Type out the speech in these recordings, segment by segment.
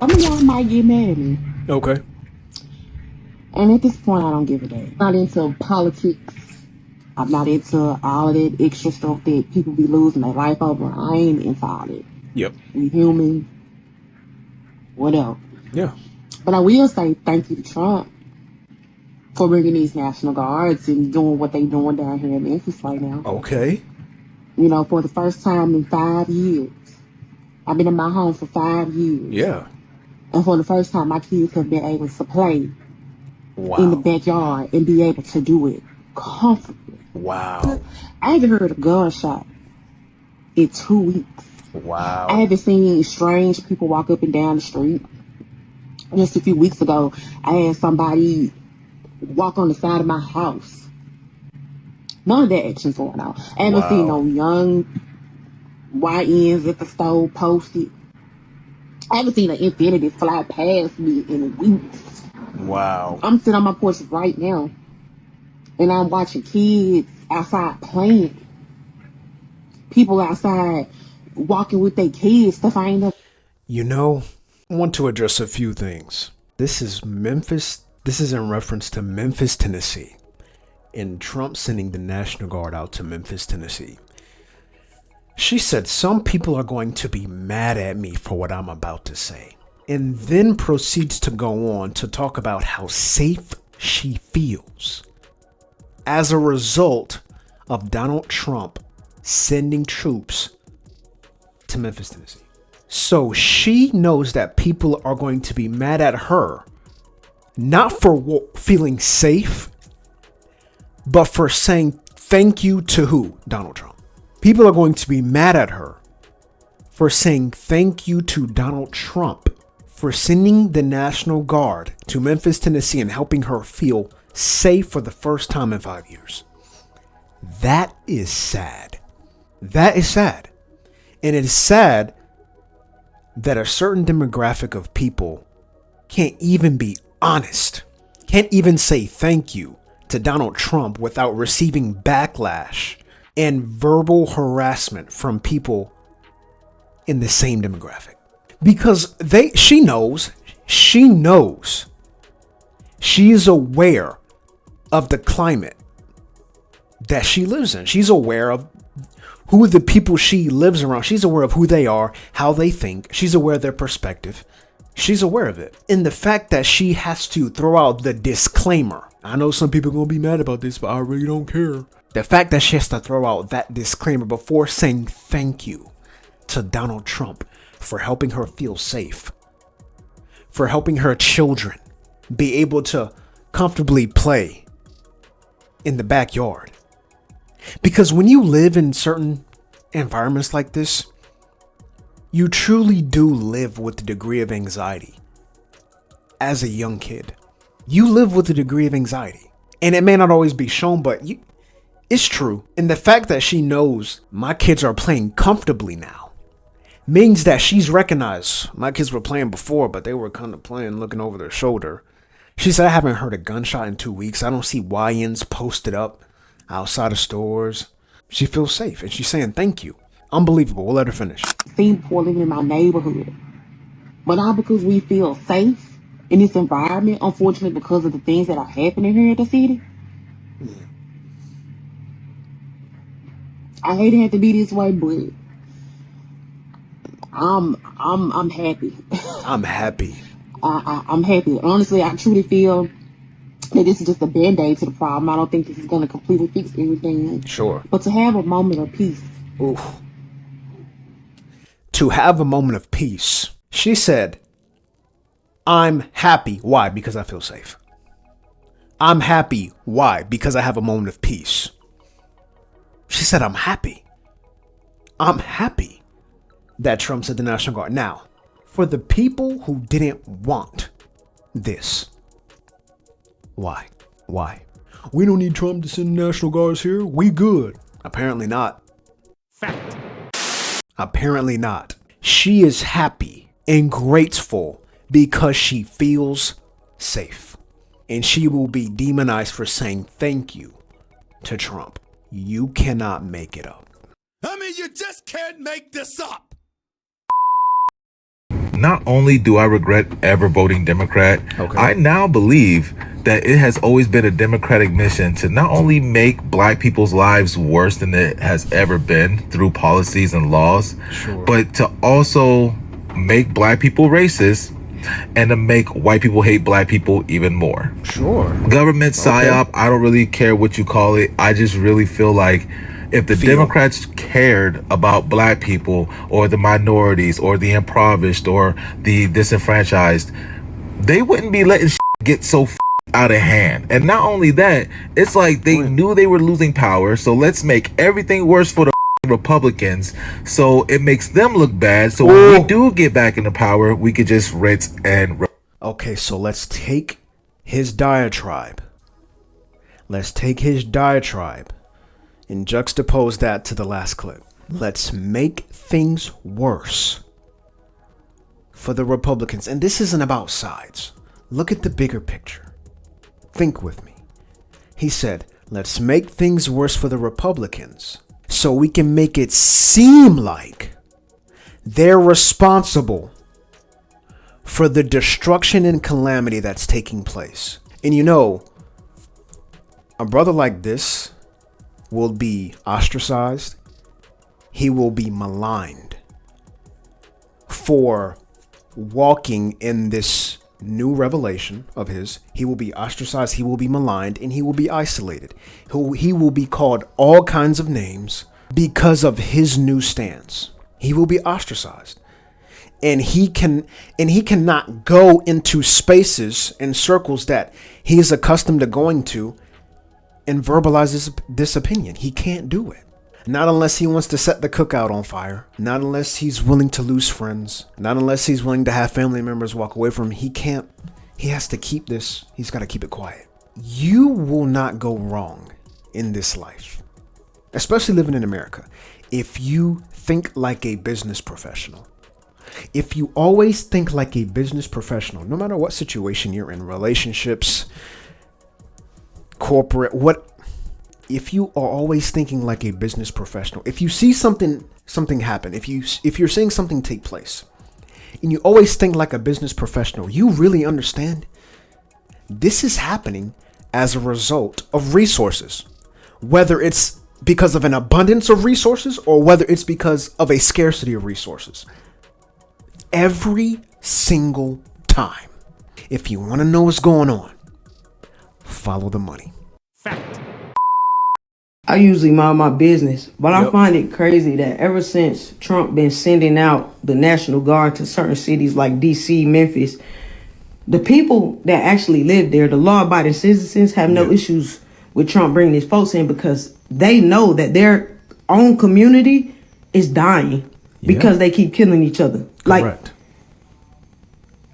Some of y'all might get mad at me. Okay. And at this point, I don't give a damn. I'm not into politics. I'm not into all of that extra stuff that people be losing their life over. I ain't into all that. Yep. We human, whatever. Yeah. But I will say thank you to Trump for bringing these National Guards and doing what they doing down here in Memphis right now. Okay. You know, for the first time in 5 years. I've been in my home for 5 years. Yeah. And for the first time, my kids have been able to play Wow. in the backyard and be able to do it comfortably. Wow. I haven't heard a gunshot in 2 weeks. Wow. I haven't seen strange people walk up and down the street. Just a few weeks ago, I had somebody walk on the side of my house. None of that action's going on. I haven't seen no young YNs at the store posted. I haven't seen an infinity fly past me in weeks. Wow. I'm sitting on my porch right now, and I'm watching kids outside playing. People outside walking with their kids, stuff I ain't know. You know, I want to address a few things. This is Memphis. This is in reference to Memphis, Tennessee, and Trump sending the National Guard out to Memphis, Tennessee. She said some people are going to be mad at me for what I'm about to say, and then proceeds to go on to talk about how safe she feels as a result of Donald Trump sending troops to Memphis, Tennessee. So she knows that people are going to be mad at her, not for feeling safe, but for saying thank you to who? Donald Trump. People are going to be mad at her for saying thank you to Donald Trump for sending the National Guard to Memphis, Tennessee and helping her feel safe for the first time in 5 years. That is sad. That is sad. And it is sad that a certain demographic of people can't even be honest, can't even say thank you to Donald Trump without receiving backlash and verbal harassment from people in the same demographic. Because she knows, she is aware of the climate that she lives in. She's aware of who the people she lives around. She's aware of who they are, how they think. She's aware of their perspective. She's aware of it. And the fact that she has to throw out the disclaimer. I know some people are going to be mad about this, but I really don't care. The fact that she has to throw out that disclaimer before saying thank you to Donald Trump for helping her feel safe, for helping her children be able to comfortably play in the backyard. Because when you live in certain environments like this, you truly do live with a degree of anxiety. As a young kid, you live with a degree of anxiety. And it may not always be shown, but it's true. And the fact that she knows my kids are playing comfortably now means that she's recognized my kids were playing before, but they were kind of playing looking over their shoulder. She said, I haven't heard a gunshot in 2 weeks. I don't see YNs posted up outside of stores. She feels safe and she's saying thank you. Unbelievable. We'll let her finish. Seen people living in my neighborhood, but not because we feel safe in this environment, unfortunately, because of the things that are happening here in the city. I hate it had to be this way, but I'm happy. I'm happy. I'm happy. Honestly, I truly feel that this is just a band-aid to the problem. I don't think this is going to completely fix everything. Sure. But to have a moment of peace. Oof. To have a moment of peace. She said, I'm happy. Why? Because I feel safe. I'm happy. Why? Because I have a moment of peace. She said, I'm happy. I'm happy that Trump sent the National Guard. Now, for the people who didn't want this, why? Why? We don't need Trump to send National Guards here. We good. Apparently not. Fact. Apparently not. She is happy and grateful because she feels safe. And she will be demonized for saying thank you to Trump. You cannot make it up. I mean, you just can't make this up. Not only do I regret ever voting Democrat, I now believe that it has always been a Democratic mission to not only make black people's lives worse than it has ever been through policies and laws, but to also make black people racist and to make white people hate black people even more. Government psyop, I don't really care what you call it. I just really feel like if the Democrats cared about black people or the minorities or the impoverished or the disenfranchised, they wouldn't be letting get so out of hand. And not only that, it's like they knew they were losing power, so let's make everything worse for the Republicans so it makes them look bad, so when we do get back into power, we could just rinse and okay, so let's take his diatribe. Let's take his diatribe and juxtapose that to the last clip. Let's make things worse for the Republicans. And this isn't about sides. Look at the bigger picture. Think with me. He said, let's make things worse for the Republicans so we can make it seem like they're responsible for the destruction and calamity that's taking place. And you know, a brother like this will be ostracized. He will be maligned for walking in this new revelation of his. He will be ostracized, he will be maligned, and he will be isolated. He will be called all kinds of names because of his new stance. He will be ostracized. And he cannot go into spaces and circles that he is accustomed to going to and verbalize this opinion. He can't do it. Not unless he wants to set the cookout on fire. Not unless he's willing to lose friends. Not unless he's willing to have family members walk away from him. He can't. He has to keep this. He's got to keep it quiet. You will not go wrong in this life, especially living in America, if you think like a business professional. If you always think like a business professional, no matter what situation you're in, relationships, corporate, if you are always thinking like a business professional, if you see something happen, if you're seeing something take place, and you always think like a business professional, you really understand this is happening as a result of resources, whether it's because of an abundance of resources or whether it's because of a scarcity of resources. Every single time. If you want to know what's going on, follow the money. Fact. I usually mind my business, but I find it crazy that ever since Trump been sending out the National Guard to certain cities like DC, Memphis, the people that actually live there, the law-abiding citizens, have no issues with Trump bringing his folks in because they know that their own community is dying because they keep killing each other. Like,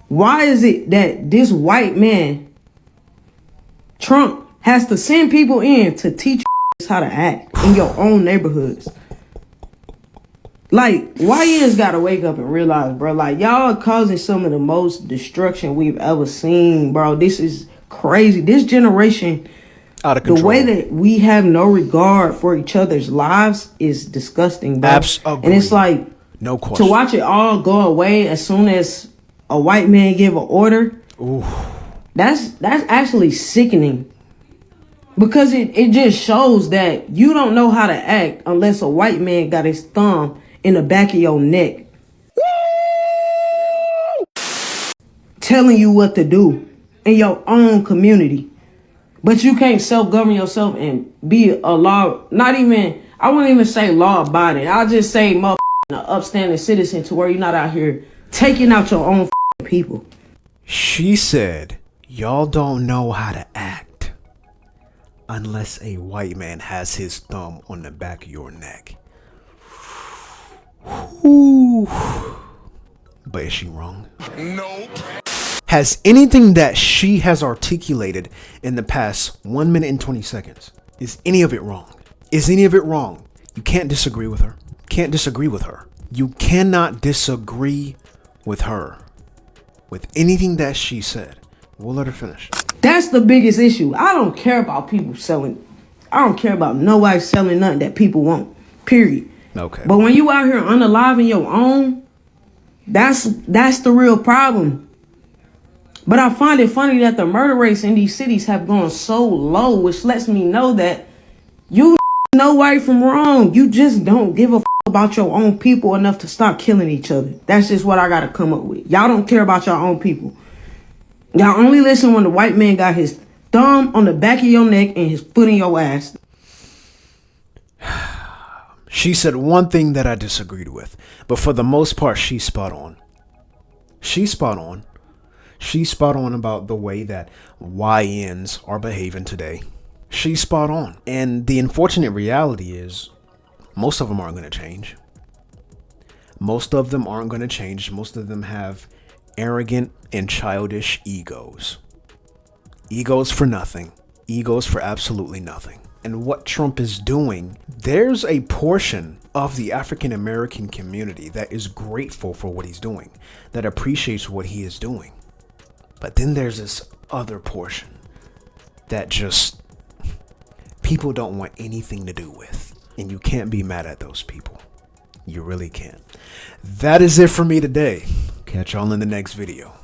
why is it that this white man, Trump, has to send people in to teach how to act in your own neighborhoods? Like, YNs gotta wake up and realize, bro, like, y'all are causing some of the most destruction we've ever seen, bro. This is crazy. This generation, out of control. The way that we have no regard for each other's lives is disgusting, bro. Absolutely. And it's like, no question, to watch it all go away as soon as a white man give an order. Ooh. That's actually sickening. Because it just shows that you don't know how to act unless a white man got his thumb in the back of your neck. Telling you what to do in your own community. But you can't self-govern yourself and be a law, I wouldn't even say law-abiding. I'll just say an upstanding citizen to where you're not out here taking out your own people. She said, y'all don't know how to act unless a white man has his thumb on the back of your neck. Ooh. But is she wrong? No. Has anything that she has articulated in the past 1 minute and 20 seconds, is any of it wrong? Is any of it wrong? You can't disagree with her. Can't disagree with her. You cannot disagree with her with anything that she said. We'll let her finish. That's the biggest issue. I don't care about people selling. I don't care about nobody selling nothing that people want. Period. Okay. But when you out here unaliving your own, That's the real problem. But I find it funny that the murder rates in these cities have gone so low, which lets me know that you know right from wrong. You just don't give a about your own people enough to stop killing each other. That's just what I gotta come up with. Y'all don't care about your own people. Y'all only listen when the white man got his thumb on the back of your neck and his foot in your ass. She said one thing that I disagreed with, but for the most part, she's spot on. She's spot on. She's spot on about the way that YNs are behaving today. She's spot on. And the unfortunate reality is most of them aren't going to change. Most of them aren't going to change. Most of them have arrogant and childish egos. Egos for nothing. Egos for absolutely nothing. And what Trump is doing, there's a portion of the African American community that is grateful for what he's doing, that appreciates what he is doing. But then there's this other portion that just people don't want anything to do with. And you can't be mad at those people. You really can't. That is it for me today. Catch y'all in the next video.